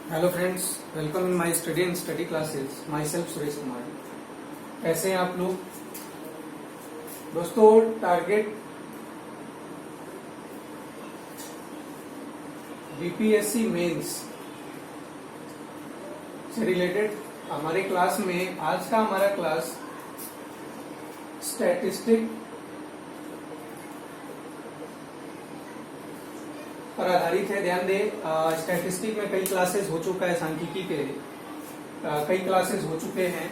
Hello friends, welcome in my study and study classes. My self Suresh Kumar. कैसे हैं आप लोग दोस्तों? टारगेट बीपीएससी मेंस से रिलेटेड हमारे क्लास में आज का हमारा क्लास स्टैटिस्टिक पर आधारित है। ध्यान दें, स्टैटिस्टिक में कई क्लासेस हो चुका है, सांख्यिकी के कई क्लासेस हो चुके हैं।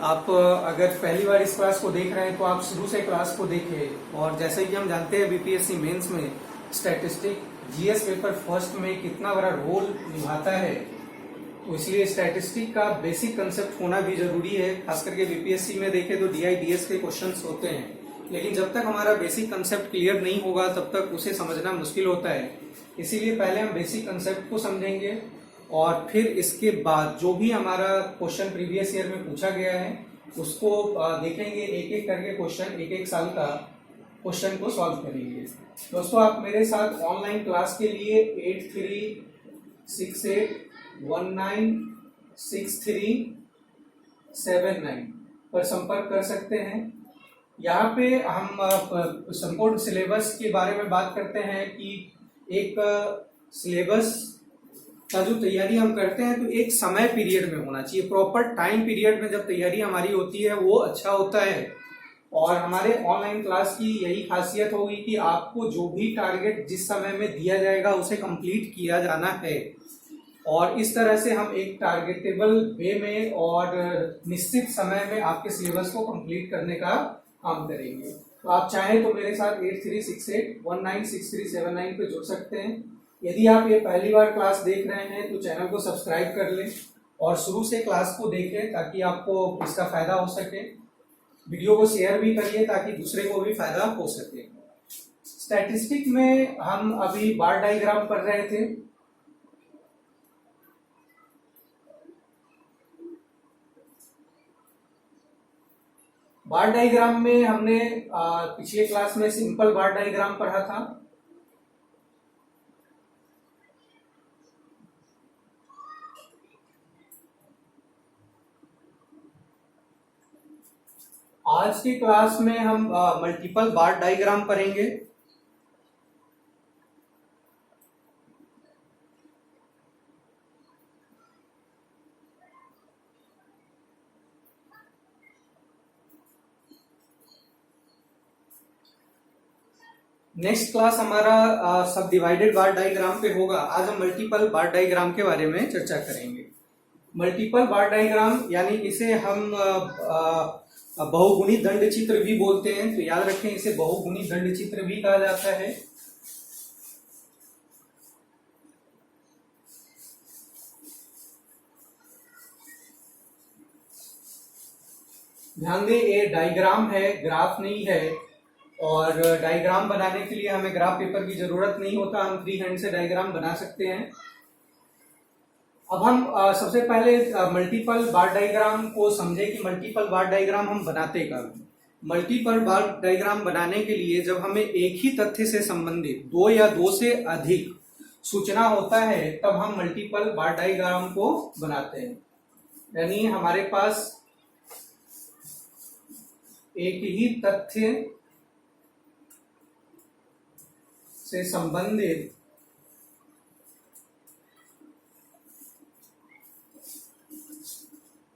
आप अगर पहली बार इस क्लास को देख रहे हैं तो आप शुरू से क्लास को देखें। और जैसे कि हम जानते हैं बीपीएससी मेंस में स्टैटिस्टिक जीएस पेपर फर्स्ट में कितना बड़ा रोल निभाता है, तो इसलिए स्टैटिस्टिक का बेसिक कंसेप्ट होना भी जरूरी है। खास करके बीपीएससी में देखें तो डीआई डीएस के क्वेश्चंस होते हैं, लेकिन जब तक हमारा बेसिक कंसेप्ट क्लियर नहीं होगा तब तक उसे समझना मुश्किल होता है। इसीलिए पहले हम बेसिक कंसेप्ट को समझेंगे और फिर इसके बाद जो भी हमारा क्वेश्चन प्रीवियस ईयर में पूछा गया है उसको देखेंगे। एक एक करके क्वेश्चन, एक एक साल का क्वेश्चन को सॉल्व करेंगे। दोस्तों, आप मेरे साथ ऑनलाइन क्लास के लिए 8368196379 पर संपर्क कर सकते हैं। यहाँ पे हम संपूर्ण सिलेबस के बारे में बात करते हैं कि एक सिलेबस का जो तैयारी हम करते हैं तो एक समय पीरियड में होना चाहिए। प्रॉपर टाइम पीरियड में जब तैयारी हमारी होती है वो अच्छा होता है। और हमारे ऑनलाइन क्लास की यही खासियत होगी कि आपको जो भी टारगेट जिस समय में दिया जाएगा उसे कंप्लीट किया जाना है। और इस तरह से हम एक टारगेटेबल वे में और निश्चित समय में आपके सिलेबस को कंप्लीट करने का काम करेंगे। तो आप चाहें तो मेरे साथ 8368196379 पे जुड़ सकते हैं। यदि आप ये पहली बार क्लास देख रहे हैं तो चैनल को सब्सक्राइब कर लें और शुरू से क्लास को देखें ताकि आपको इसका फायदा हो सके। वीडियो को शेयर भी करिए ताकि दूसरे को भी फायदा हो सके। स्टैटिस्टिक में हम अभी बार डायग्राम पढ़ रहे थे। बार डायग्राम में हमने पिछले क्लास में सिंपल बार डायग्राम पढ़ा था। आज की क्लास में हम मल्टीपल बार डायग्राम पढ़ेंगे। नेक्स्ट क्लास हमारा सब डिवाइडेड बार डायग्राम पे होगा। आज हम मल्टीपल बार डायग्राम के बारे में चर्चा करेंगे। मल्टीपल बार डायग्राम यानी इसे हम बहुगुणी दंड चित्र भी बोलते हैं, तो याद रखें इसे बहुगुणी दंड चित्र भी कहा जाता है। ध्यान दें, ये डायग्राम है, ग्राफ नहीं है। और डायग्राम बनाने के लिए हमें ग्राफ पेपर की जरूरत नहीं होता, हम फ्री हैंड से डायग्राम बना सकते हैं। अब हम सबसे पहले मल्टीपल बार डायग्राम को समझे कि मल्टीपल बार डायग्राम हम बनाते कब। मल्टीपल बार डायग्राम बनाने के लिए जब हमें एक ही तथ्य से संबंधित दो या दो से अधिक सूचना होता है तब हम मल्टीपल बार डायग्राम को बनाते हैं। यानी हमारे पास एक ही तथ्य से संबंधित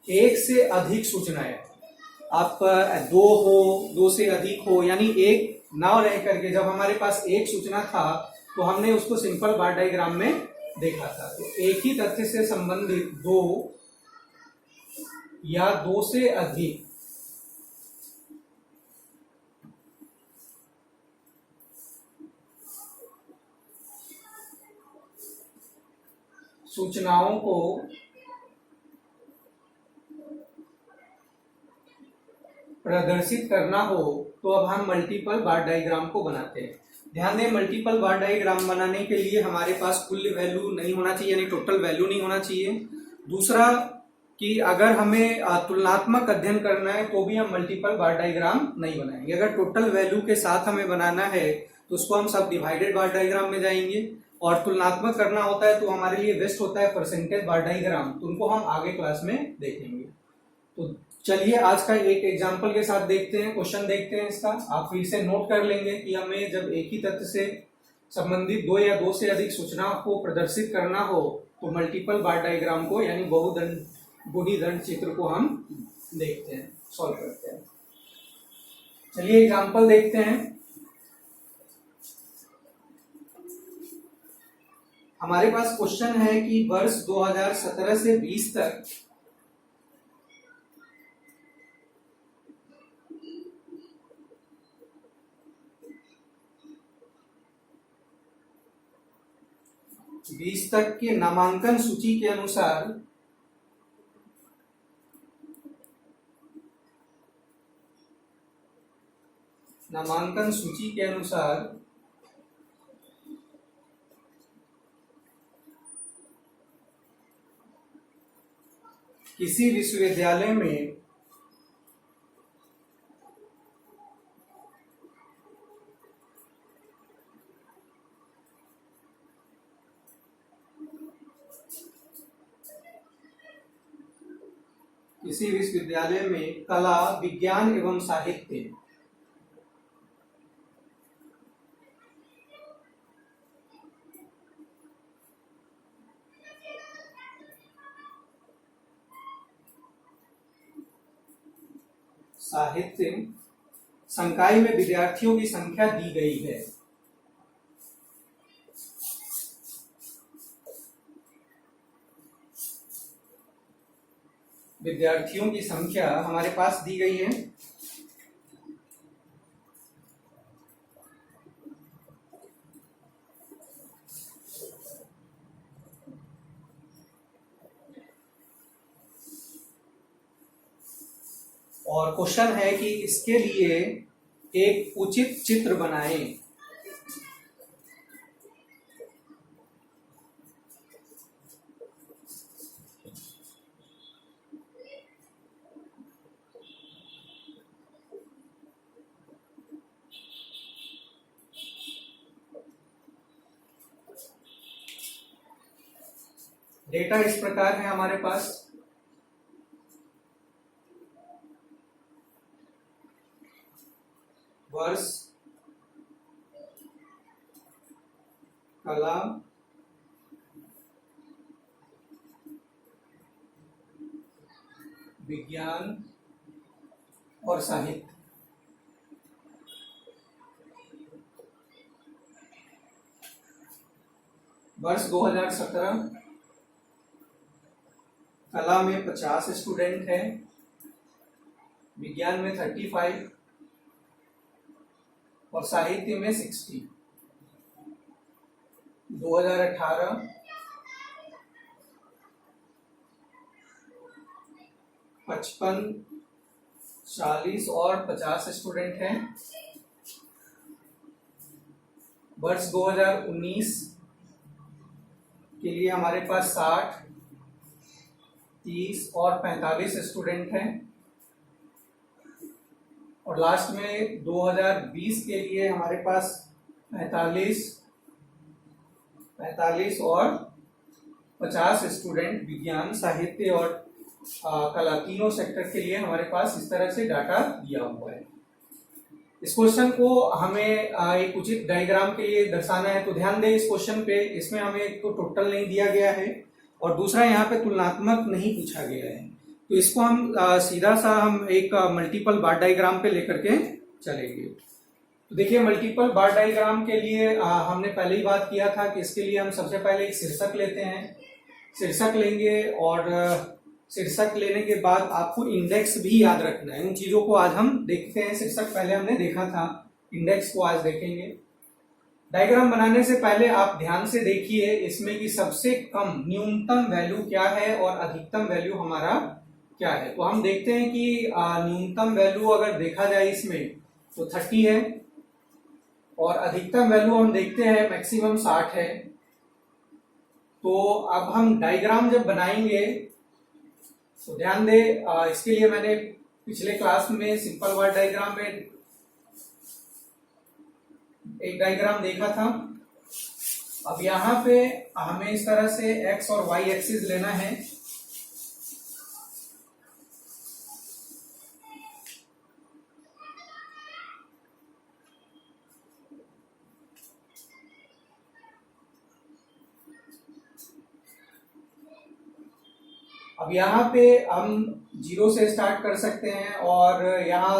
एक से अधिक सूचनाएं, आप दो से अधिक हो, यानी एक ना रह करके जब हमारे पास एक सूचना था तो हमने उसको सिंपल बार डायग्राम में देखा था। तो एक ही तथ्य से संबंधित दो या दो से अधिक सूचनाओं को प्रदर्शित करना हो तो अब हम मल्टीपल बार डायग्राम को बनाते हैं। ध्यान दें, मल्टीपल बार डायग्राम बनाने के लिए हमारे पास कुल वैल्यू नहीं होना चाहिए, यानी टोटल वैल्यू नहीं होना चाहिए। दूसरा कि अगर हमें तुलनात्मक अध्ययन करना है तो भी हम मल्टीपल बार डायग्राम नहीं बनाएंगे। अगर टोटल वैल्यू के साथ हमें बनाना है तो उसको हम सब डिवाइडेड बार डायग्राम में जाएंगे। और तुलनात्मक करना होता है तो हमारे लिए बेस्ट होता है परसेंटेज बार डायग्राम, तो उनको हम आगे क्लास में देखेंगे। तो चलिए आज का एक एग्जांपल के साथ देखते हैं, क्वेश्चन देखते हैं इसका। आप फिर से नोट कर लेंगे कि हमें जब एक ही तथ्य से संबंधित दो या दो से अधिक सूचना को प्रदर्शित करना हो तो मल्टीपल बार डायग्राम को यानी बहुदंड दंड चित्र को हम देखते हैं, सॉल्व करते हैं। चलिए एग्जांपल देखते हैं। हमारे पास क्वेश्चन है कि वर्ष 2017 से 20 तक के नामांकन सूची के अनुसार किसी विश्वविद्यालय में कला, विज्ञान एवं साहित्य संकाय में विद्यार्थियों की संख्या दी गई है। विद्यार्थियों की संख्या हमारे पास दी गई है। और क्वेश्चन है कि इसके लिए एक उचित चित्र बनाएं। डेटा इस प्रकार है हमारे पास। वर्ष, कला, विज्ञान और साहित्य। वर्ष 2017 कला में 50 स्टूडेंट हैं, विज्ञान में 35 और साहित्य में 60। 2018 55, 40 और 50 स्टूडेंट हैं। वर्ष 2019 के लिए हमारे पास 60, 30 और 45 स्टूडेंट हैं। और लास्ट में 2020 के लिए हमारे पास 45 और 50 स्टूडेंट विज्ञान, साहित्य और कला तीनों सेक्टर के लिए हमारे पास इस तरह से डाटा दिया हुआ है। इस क्वेश्चन को हमें एक उचित डायग्राम के लिए दर्शाना है, तो ध्यान दें इस क्वेश्चन पे। इसमें हमें एक तो टोटल नहीं दिया गया है और दूसरा यहाँ पे तुलनात्मक नहीं पूछा गया है, तो इसको हम सीधा सा हम एक मल्टीपल बार डायग्राम पे लेकर के चलेंगे। तो देखिए मल्टीपल बार डायग्राम के लिए हमने पहले ही बात किया था कि इसके लिए हम सबसे पहले एक शीर्षक लेते हैं। शीर्षक लेंगे और शीर्षक लेने के बाद आपको इंडेक्स भी याद रखना है। उन चीजों को आज हम देखते हैं। शीर्षक पहले हमने देखा था, इंडेक्स को आज देखेंगे। डायग्राम बनाने से पहले आप ध्यान से देखिए इसमें कि सबसे कम न्यूनतम वैल्यू क्या है और अधिकतम वैल्यू हमारा क्या है। तो हम देखते हैं कि न्यूनतम वैल्यू अगर देखा जाए इसमें तो 30 है और अधिकतम वैल्यू हम देखते हैं मैक्सिमम 60 है। तो अब हम डायग्राम जब बनाएंगे तो ध्यान दें, इसके लिए मैंने पिछले क्लास में सिंपल वर्ड डायग्राम में एक डायग्राम देखा था। अब यहाँ पे हमें इस तरह से x और y एक्सिस लेना है। अब यहाँ पे हम 0 से स्टार्ट कर सकते हैं और यहाँ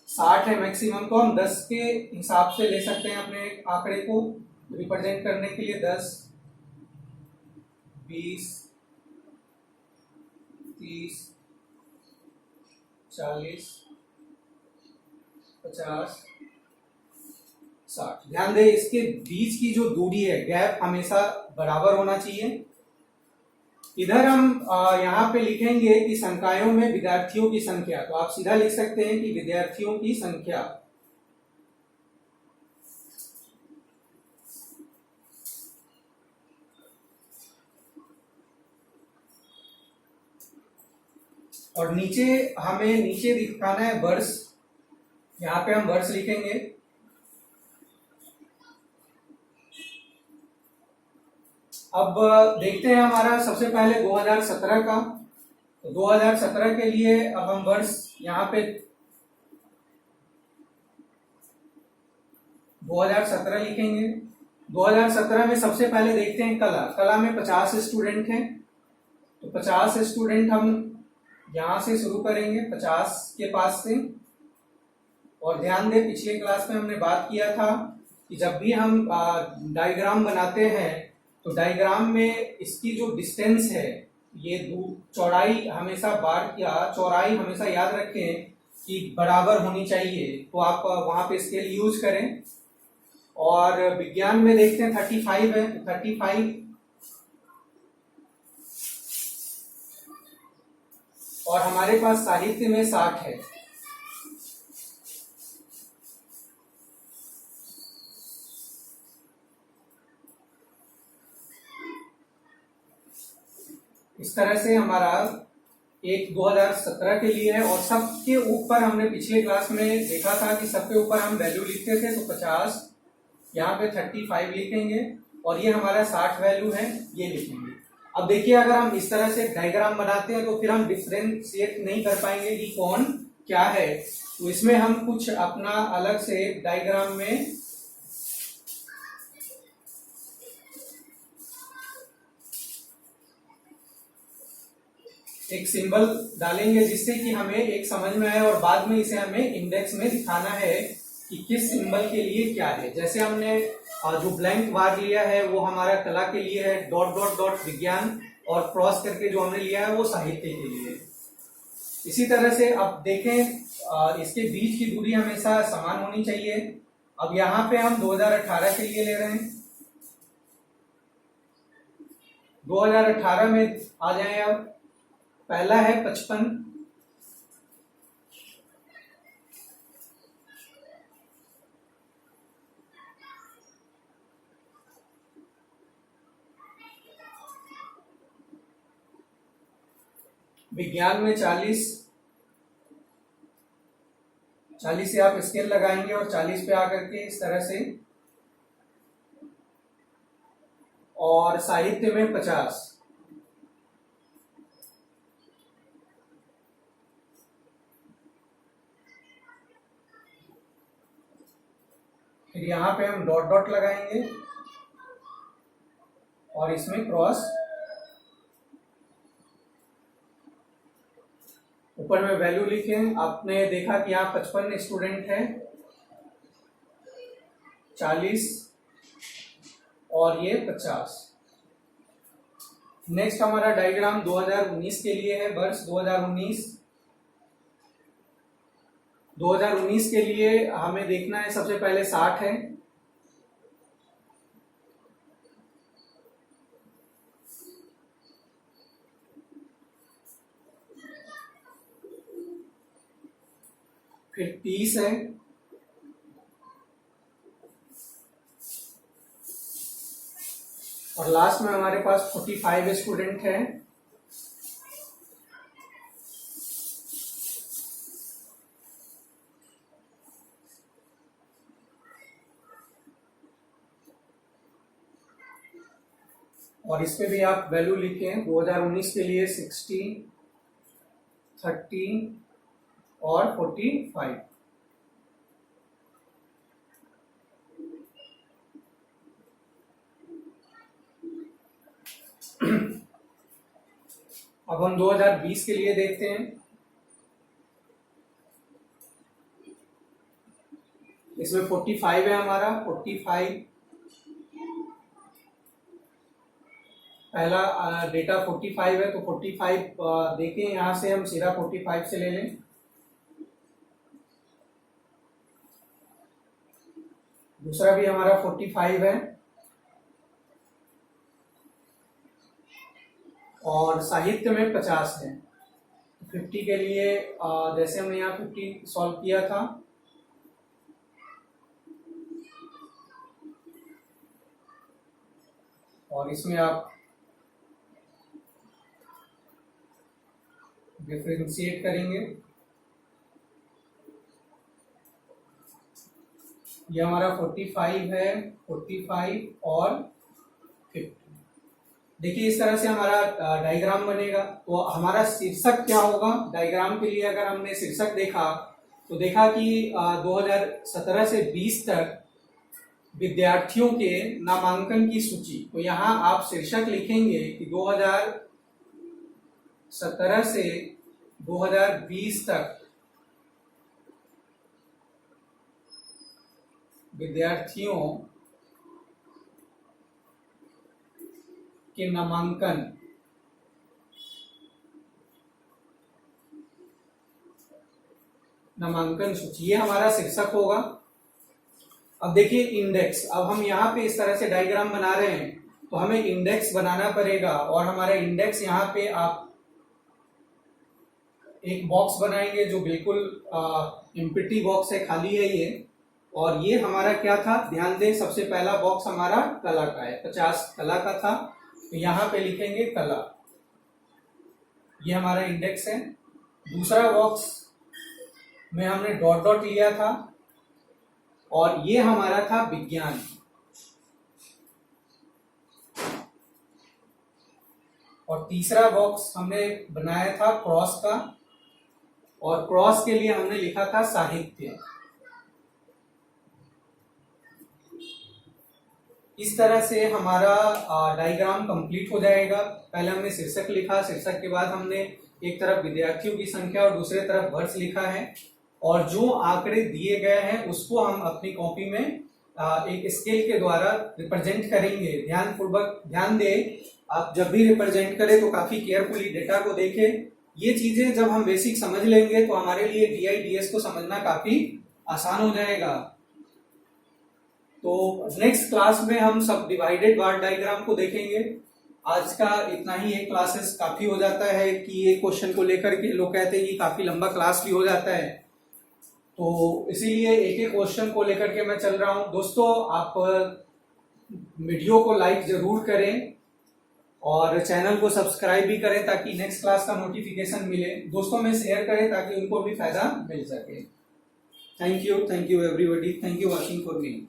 60 है मैक्सिमम, तो हम 10 के हिसाब से ले सकते हैं अपने आंकड़े को रिप्रेजेंट करने के लिए। 10, 20, 30, 40, 50, 60। ध्यान दें इसके बीच की जो दूरी है, गैप हमेशा बराबर होना चाहिए। इधर हम यहाँ पे लिखेंगे कि संकायों में विद्यार्थियों की संख्या, तो आप सीधा लिख सकते हैं कि विद्यार्थियों की संख्या। और नीचे हमें नीचे दिखाना है वर्ष, यहाँ पे हम वर्ष लिखेंगे। अब देखते हैं हमारा सबसे पहले 2017 का, तो 2017 के लिए अब हम वर्ष यहाँ पे 2017 लिखेंगे। 2017 में सबसे पहले देखते हैं कला। कला में 50 स्टूडेंट हैं, तो 50 स्टूडेंट हम यहां से शुरू करेंगे 50 के पास से। और ध्यान दें पिछले क्लास में हमने बात किया था कि जब भी हम डायग्राम बनाते हैं तो डायग्राम में इसकी जो डिस्टेंस है, ये चौड़ाई हमेशा चौड़ाई हमेशा याद रखें कि बराबर होनी चाहिए, तो आप वहां पे स्केल यूज करें। और विज्ञान में देखते हैं 35 है, तो 35। और हमारे पास साहित्य में 60 है। इस तरह से हमारा एक 2017 के लिए है। और सबके ऊपर हमने पिछले क्लास में देखा था कि सबके ऊपर हम वैल्यू लिखते थे, तो 50, यहाँ पे 35 लिखेंगे और ये हमारा 60 वैल्यू है, ये लिखेंगे। अब देखिए अगर हम इस तरह से डायग्राम बनाते हैं तो फिर हम डिफरेंशिएट नहीं कर पाएंगे कि कौन क्या है, तो इसमें हम कुछ अपना अलग से डायग्राम में एक सिंबल डालेंगे जिससे कि हमें एक समझ में आए और बाद में इसे हमें इंडेक्स में दिखाना है कि किस सिंबल के लिए क्या है। जैसे हमने जो ब्लैंक बार लिया है वो हमारा कला के लिए है, डॉट डॉट डॉट विज्ञान, और क्रॉस करके जो हमने लिया है वो साहित्य के लिए। इसी तरह से अब देखें इसके बीच की दूरी हमेशा समान होनी चाहिए। अब यहाँ पे हम 2018 के लिए ले रहे हैं। 2018 में आ जाए। अब पहला है 55, विज्ञान में 40 से आप स्केल लगाएंगे और 40 पे आकर के इस तरह से। और साहित्य में 50, फिर यहाँ पे हम डॉट डॉट लगाएंगे और इसमें क्रॉस। ऊपर में वैल्यू लिखें। आपने देखा कि यहाँ 55 स्टूडेंट है, 40 और ये 50। नेक्स्ट हमारा डायग्राम 2019 के लिए है, वर्ष 2019। 2019 के लिए हमें देखना है सबसे पहले 60 है, फिर 30 है, और लास्ट में हमारे पास 45 स्टूडेंट है। और इस पे भी आप वैल्यू लिखें 2019 के लिए 16, 30 और 45। अब हम 2020 के लिए देखते हैं। इसमें 45 है हमारा, 45 पहला डेटा 45 है, तो 45 देखें, यहां से हम सीधा 45 से ले लें। दूसरा भी हमारा 45 है और साहित्य में 50 है। 50 के लिए जैसे हमने यहाँ 50 सॉल्व किया था, और इसमें आप डिफरेंशिएट करेंगे। ये हमारा 45 है, 45 और 50। देखिए इस तरह से हमारा डायग्राम बनेगा। तो हमारा शीर्षक क्या होगा डायग्राम के लिए? अगर हमने शीर्षक देखा तो देखा कि 2017 से 20 तक विद्यार्थियों के नामांकन की सूची। तो यहाँ आप शीर्षक लिखेंगे कि 2017 से 2020 तक विद्यार्थियों के नामांकन सूची, ये हमारा शीर्षक होगा। अब देखिए इंडेक्स, अब हम यहाँ पे इस तरह से डायग्राम बना रहे हैं तो हमें इंडेक्स बनाना पड़ेगा। और हमारा इंडेक्स यहाँ पे आप एक बॉक्स बनाएंगे जो बिल्कुल एम्प्टी बॉक्स है, खाली है ये। और ये हमारा क्या था, ध्यान दें, सबसे पहला बॉक्स हमारा कला का है, 50 कला का था, तो यहाँ पे लिखेंगे कला। ये हमारा इंडेक्स है। दूसरा बॉक्स में हमने डॉट डॉट लिया था और ये हमारा था विज्ञान। और तीसरा बॉक्स हमने बनाया था क्रॉस का, और क्रॉस के लिए हमने लिखा था साहित्य। इस तरह से हमारा डायग्राम कंप्लीट हो जाएगा। पहले हमने शीर्षक लिखा, शीर्षक के बाद हमने एक तरफ विद्यार्थियों की संख्या और दूसरे तरफ वर्ष लिखा है, और जो आंकड़े दिए गए हैं उसको हम अपनी कॉपी में एक स्केल के द्वारा रिप्रेजेंट करेंगे। ध्यान दें, आप जब भी रिप्रेजेंट करें तो काफी केयरफुली डेटा को देखें। ये चीजें जब हम बेसिक समझ लेंगे तो हमारे लिए DIDS को समझना काफी आसान हो जाएगा। तो नेक्स्ट क्लास में हम सब डिवाइडेड बार डायग्राम को देखेंगे। आज का इतना ही है, क्लासेस काफी हो जाता है कि ये क्वेश्चन को लेकर के लोग कहते हैं कि काफी लंबा क्लास भी हो जाता है, तो इसीलिए एक एक क्वेश्चन को लेकर के मैं चल रहा हूं। दोस्तों आप वीडियो को लाइक जरूर करें और चैनल को सब्सक्राइब भी करें ताकि नेक्स्ट क्लास का नोटिफिकेशन मिले। दोस्तों में शेयर करें ताकि उनको भी फायदा मिल सके। Thank you everybody, thank you watching for me.